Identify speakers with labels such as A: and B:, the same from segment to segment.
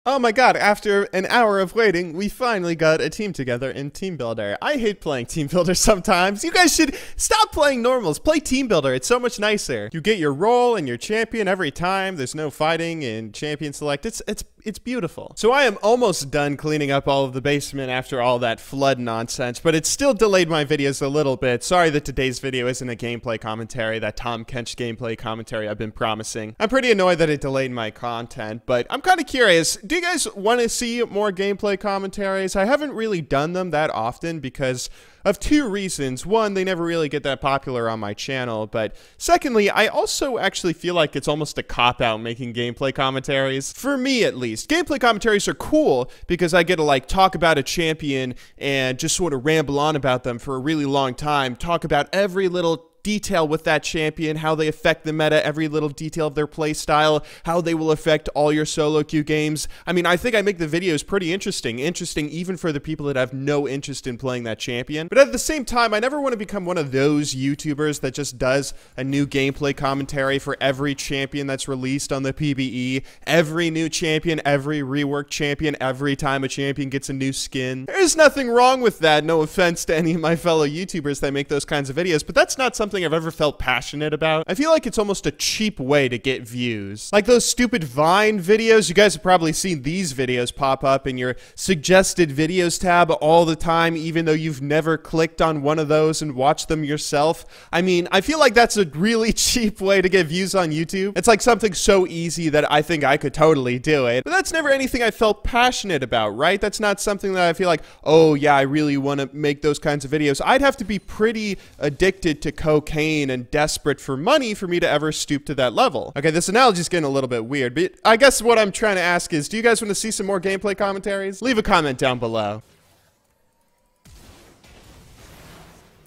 A: Oh my god, after an hour of waiting, we finally got a team together in Team Builder. I hate playing Team Builder sometimes. You guys should stop playing normals. Play Team Builder. It's so much nicer. You get your role and your champion every time. There's no fighting and champion select. It's beautiful. So I am almost done cleaning up all of the basement after all that flood nonsense, but it still delayed my videos a little bit. Sorry that today's video isn't a gameplay commentary, that Tom Kench gameplay commentary I've been promising. I'm pretty annoyed that it delayed my content, but I'm kind of curious. Do you guys want to see more gameplay commentaries? I haven't really done them that often because of two reasons. One, they never really get that popular on my channel, but secondly, I also actually feel like it's almost a cop-out making gameplay commentaries. For me, at least. Gameplay commentaries are cool because I get to, like, talk about a champion and just sort of ramble on about them for a really long time, talk about every little detail with that champion, how they affect the meta, every little detail of their play style, how they will affect all your solo queue games. I mean, I think I make the videos pretty interesting even for the people that have no interest in playing that champion. But at the same time, I never want to become one of those YouTubers that just does a new gameplay commentary for every champion that's released on the PBE, every new champion, every reworked champion, every time a champion gets a new skin. There's nothing wrong with that, no offense to any of my fellow YouTubers that make those kinds of videos, but that's not something I've ever felt passionate about. I feel like it's almost a cheap way to get views. Like those stupid Vine videos, you guys have probably seen these videos pop up in your suggested videos tab all the time, even though you've never clicked on one of those and watched them yourself. I mean, I feel like that's a really cheap way to get views on YouTube. It's like something so easy that I think I could totally do it. But that's never anything I felt passionate about, right? That's not something that I feel like, oh yeah, I really want to make those kinds of videos. I'd have to be pretty addicted to cocaine and desperate for money for me to ever stoop to that level. Okay, this analogy is getting a little bit weird, but I guess what I'm trying to ask is, do you guys want to see some more gameplay commentaries? Leave a comment down below.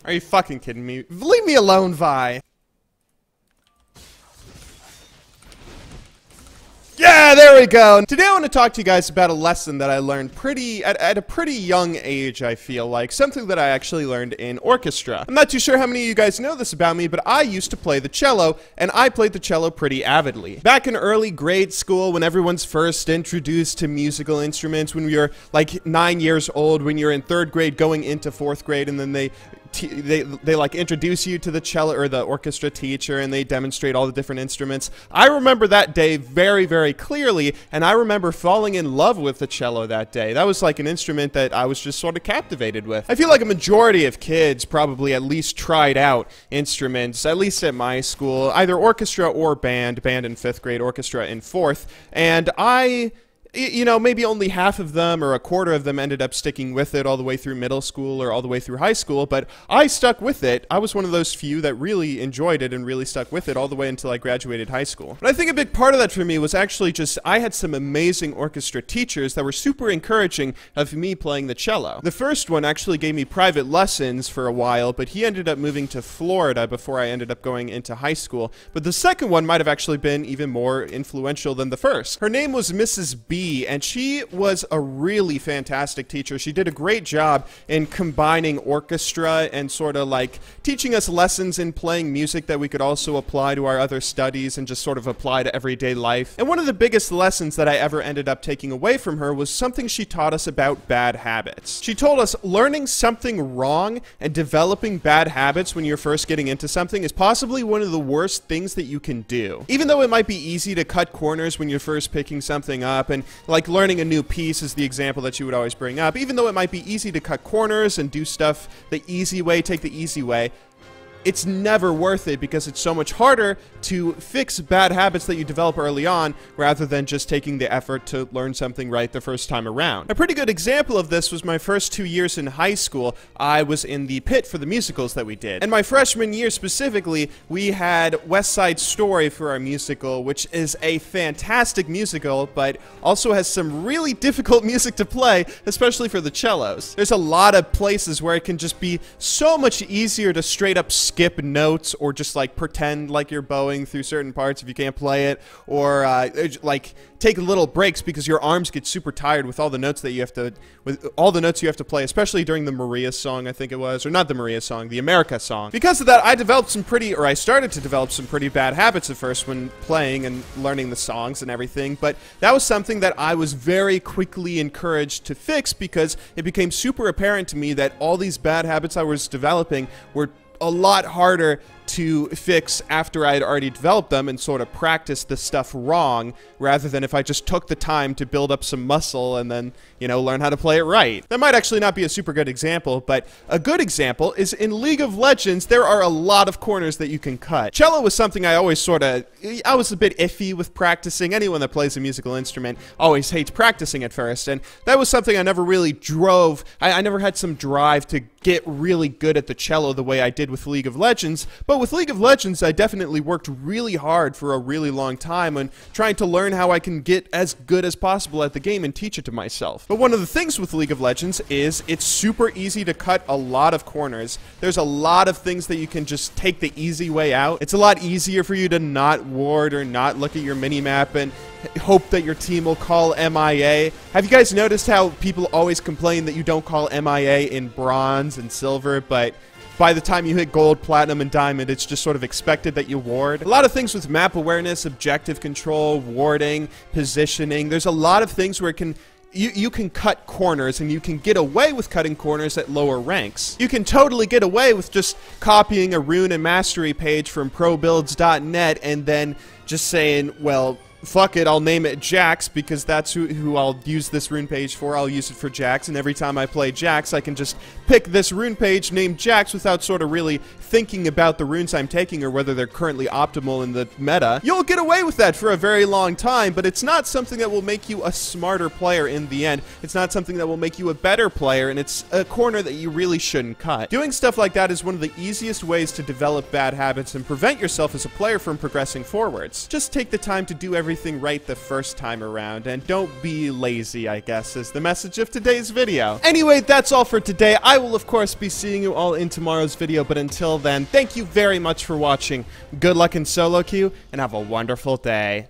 A: Are you fucking kidding me? Leave me alone, Vi. Yeah, there we go. Today I want to talk to you guys about a lesson that I learned at a pretty young age, I feel like. Something that I actually learned in orchestra. I'm not too sure how many of you guys know this about me, but I used to play the cello, and I played the cello pretty avidly. Back in early grade school, when everyone's first introduced to musical instruments, when we were like 9 years old, when you're in 3rd grade going into 4th grade, and then they like introduce you to the cello or the orchestra teacher, and they demonstrate all the different instruments. I remember that day very, very clearly, and I remember falling in love with the cello that day. That was like an instrument that I was just sort of captivated with. I feel like a majority of kids probably at least tried out instruments, at least at my school, either orchestra or band in 5th grade, orchestra in 4th, and you know, maybe only half of them or a quarter of them ended up sticking with it all the way through middle school or all the way through high school, but I stuck with it. I was one of those few that really enjoyed it and really stuck with it all the way until I graduated high school. But I think a big part of that for me was actually just I had some amazing orchestra teachers that were super encouraging of me playing the cello. The first one actually gave me private lessons for a while, but he ended up moving to Florida before I ended up going into high school. But the second one might have actually been even more influential than the first. Her name was Mrs. B, and she was a really fantastic teacher. She did a great job in combining orchestra and sort of like teaching us lessons in playing music that we could also apply to our other studies and just sort of apply to everyday life. And one of the biggest lessons that I ever ended up taking away from her was something she taught us about bad habits. She told us learning something wrong and developing bad habits when you're first getting into something is possibly one of the worst things that you can do. Even though it might be easy to cut corners when you're first picking something up, and like learning a new piece is the example that you would always bring up. Even though it might be easy to cut corners and do stuff the easy way, take the easy way, it's never worth it because it's so much harder to fix bad habits that you develop early on rather than just taking the effort to learn something right the first time around. A pretty good example of this was my first 2 years in high school. I was in the pit for the musicals that we did. And my freshman year specifically, we had West Side Story for our musical, which is a fantastic musical, but also has some really difficult music to play, especially for the cellos. There's a lot of places where it can just be so much easier to straight up skip skip notes or just like pretend like you're bowing through certain parts if you can't play it, or like take little breaks because your arms get super tired with all the notes that you have to play, especially during the Maria song, I think it was, or not the Maria song, the America song. Because of that, I started to develop some pretty bad habits at first when playing and learning the songs and everything, but that was something that I was very quickly encouraged to fix because it became super apparent to me that all these bad habits I was developing were a lot harder to fix after I had already developed them and sort of practiced the stuff wrong, rather than if I just took the time to build up some muscle and then, you know, learn how to play it right. That might actually not be a super good example, but a good example is in League of Legends, there are a lot of corners that you can cut. Cello was something I always I was a bit iffy with practicing. Anyone that plays a musical instrument always hates practicing at first, and that was something I never really drove. I never had some drive to get really good at the cello the way I did with League of Legends, but with League of Legends, I definitely worked really hard for a really long time on trying to learn how I can get as good as possible at the game and teach it to myself. But one of the things with League of Legends is it's super easy to cut a lot of corners. There's a lot of things that you can just take the easy way out. It's a lot easier for you to not ward or not look at your minimap and hope that your team will call MIA. Have you guys noticed how people always complain that you don't call MIA in bronze and silver, but by the time you hit gold, platinum, and diamond, it's just sort of expected that you ward? A lot of things with map awareness, objective control, warding, positioning. There's a lot of things where you can cut corners, and you can get away with cutting corners at lower ranks. You can totally get away with just copying a rune and mastery page from probuilds.net and then just saying, well, fuck it, I'll name it Jax because that's who I'll use this rune page for. I'll use it for Jax, and every time I play Jax, I can just pick this rune page named Jax without sort of really thinking about the runes I'm taking or whether they're currently optimal in the meta. You'll get away with that for a very long time, but it's not something that will make you a smarter player in the end. It's not something that will make you a better player, and it's a corner that you really shouldn't cut. Doing stuff like that is one of the easiest ways to develop bad habits and prevent yourself as a player from progressing forwards. Just take the time to do everything right the first time around, and don't be lazy, I guess, is the message of today's video. Anyway, that's all for today. I will, of course, be seeing you all in tomorrow's video, but until then, thank you very much for watching. Good luck in solo queue, and have a wonderful day.